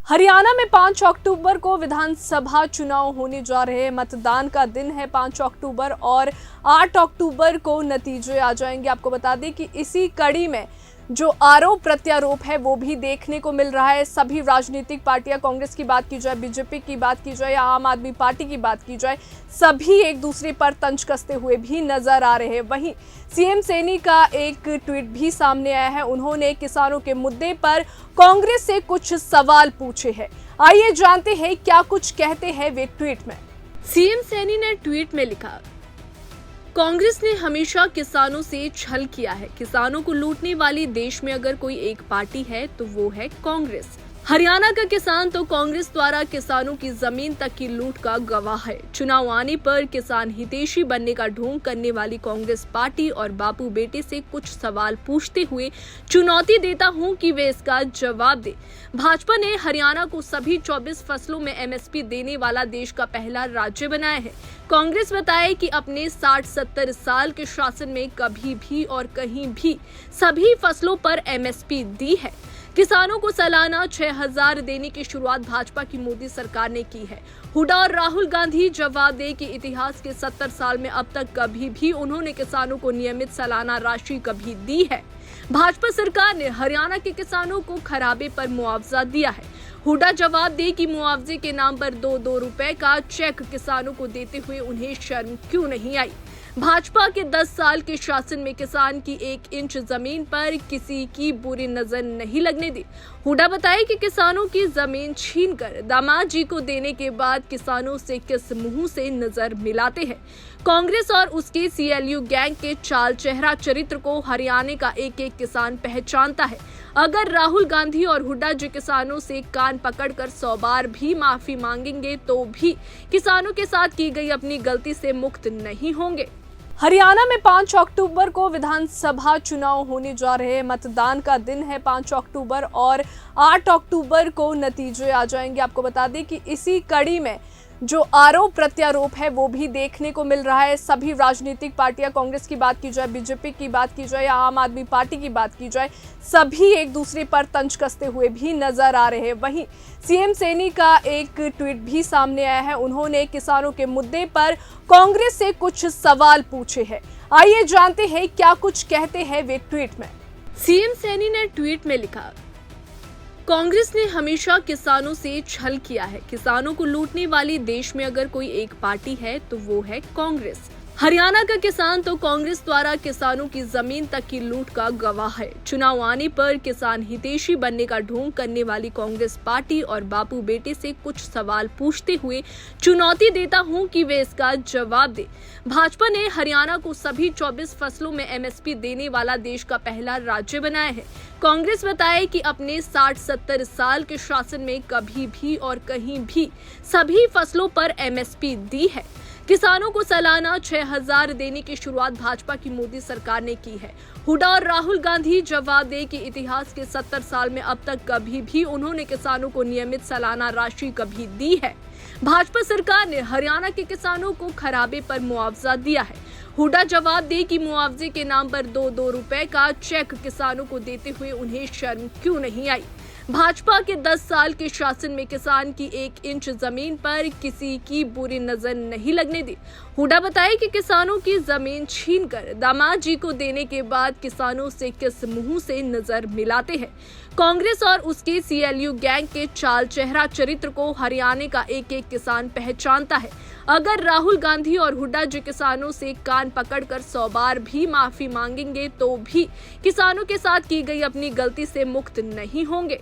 हरियाणा में 5 अक्टूबर को विधानसभा चुनाव होने जा रहे हैं। मतदान का दिन है 5 अक्टूबर और 8 अक्टूबर को नतीजे आ जाएंगे। आपको बता दें कि इसी कड़ी में जो आरोप प्रत्यारोप है वो भी देखने को मिल रहा है। सभी राजनीतिक पार्टियां, कांग्रेस की बात की जाए, बीजेपी की बात की जाए या आम आदमी पार्टी की बात की जाए, सभी एक दूसरे पर तंज कसते हुए भी नजर आ रहे हैं। वहीं सीएम सैनी का एक ट्वीट भी सामने आया है। उन्होंने किसानों के मुद्दे पर कांग्रेस से कुछ सवाल पूछे हैं। आइए जानते हैं क्या कुछ कहते हैं वे ट्वीट में। सीएम सैनी ने ट्वीट में लिखा, कांग्रेस ने हमेशा किसानों से छल किया है। किसानों को लूटने वाली देश में अगर कोई एक पार्टी है तो वो है कांग्रेस। हरियाणा का किसान तो कांग्रेस द्वारा किसानों की जमीन तक की लूट का गवाह है। चुनाव आने पर किसान हितैषी बनने का ढोंग करने वाली कांग्रेस पार्टी और बापू बेटे से कुछ सवाल पूछते हुए चुनौती देता हूं कि वे इसका जवाब दे। भाजपा ने हरियाणा को सभी 24 फसलों में एमएसपी देने वाला देश का पहला राज्य बनाया है। कांग्रेस बताए कि अपने 60-70 साल के शासन में कभी भी और कहीं भी सभी फसलों पर एमएसपी दी है। किसानों को सालाना 6,000 देने की शुरुआत भाजपा की मोदी सरकार ने की है। हुड्डा और राहुल गांधी जवाब दे कि इतिहास के 70 साल में अब तक कभी भी उन्होंने किसानों को नियमित सालाना राशि कभी दी है। भाजपा सरकार ने हरियाणा के किसानों को खराबे पर मुआवजा दिया है। हुड्डा जवाब दे कि मुआवजे के नाम पर 2-2 रुपए का चेक किसानों को देते हुए उन्हें शर्म क्यों नहीं आई। भाजपा के 10 साल के शासन में किसान की 1 इंच जमीन पर किसी की बुरी नजर नहीं लगने दी। हुड्डा बताए कि किसानों की जमीन छीनकर दामाद जी को देने के बाद किसानों से किस मुंह से नजर मिलाते हैं। कांग्रेस और उसके सीएलयू गैंग के चाल चेहरा चरित्र को हरियाणा का एक-एक किसान पहचानता है। अगर राहुल गांधी और हुड्डा जी किसानों से कान पकड़कर 100 बार भी माफी मांगेंगे तो भी किसानों के साथ की गई अपनी गलती से मुक्त नहीं होंगे। हरियाणा में 5 अक्टूबर को विधानसभा चुनाव होने जा रहे हैं। मतदान का दिन है 5 अक्टूबर और 8 अक्टूबर को नतीजे आ जाएंगे। आपको बता दें कि इसी कड़ी में जो आरोप प्रत्यारोप है वो भी देखने को मिल रहा है। सभी राजनीतिक पार्टियां, कांग्रेस की बात की जाए, बीजेपी की बात की जाए या आम आदमी पार्टी की बात की जाए, सभी एक दूसरे पर तंज कसते हुए भी नजर आ रहे हैं। वहीं सीएम सैनी का एक ट्वीट भी सामने आया है। उन्होंने किसानों के मुद्दे पर कांग्रेस से कुछ सवाल पूछे हैं। आइए जानते हैं क्या कुछ कहते हैं वे ट्वीट में। सीएम सैनी ने ट्वीट में लिखा, कांग्रेस ने हमेशा किसानों से छल किया है। किसानों को लूटने वाली देश में अगर कोई एक पार्टी है तो वो है कांग्रेस। हरियाणा का किसान तो कांग्रेस द्वारा किसानों की जमीन तक की लूट का गवाह है। चुनाव आने पर किसान हितैषी बनने का ढोंग करने वाली कांग्रेस पार्टी और बापू बेटे से कुछ सवाल पूछते हुए चुनौती देता हूं कि वे इसका जवाब दे। भाजपा ने हरियाणा को सभी 24 फसलों में एमएसपी देने वाला देश का पहला राज्य बनाया है। कांग्रेस बताए कि अपने 60-70 साल के शासन में कभी भी और कहीं भी सभी फसलों पर एमएसपी दी है। किसानों को सालाना 6,000 देने की शुरुआत भाजपा की मोदी सरकार ने की है। हुड्डा और राहुल गांधी जवाब दे कि इतिहास के 70 साल में अब तक कभी भी उन्होंने किसानों को नियमित सालाना राशि कभी दी है। भाजपा सरकार ने हरियाणा के किसानों को खराबे पर मुआवजा दिया है। हुड्डा जवाब दे कि मुआवजे के नाम पर 2-2 रुपए का चेक किसानों को देते हुए उन्हें शर्म क्यों नहीं आई। भाजपा के 10 साल के शासन में किसान की 1 इंच जमीन पर किसी की बुरी नजर नहीं लगने दी। हुड्डा बताए कि किसानों की जमीन छीनकर दामाद जी को देने के बाद किसानों से किस मुंह से नजर मिलाते हैं। कांग्रेस और उसके सीएलयू गैंग के चाल चेहरा चरित्र को हरियाणा का एक-एक किसान पहचानता है। अगर राहुल गांधी और हुड्डा जी किसानों से कान पकड़कर 100 बार भी माफी मांगेंगे तो भी किसानों के साथ की गई अपनी गलती से मुक्त नहीं होंगे।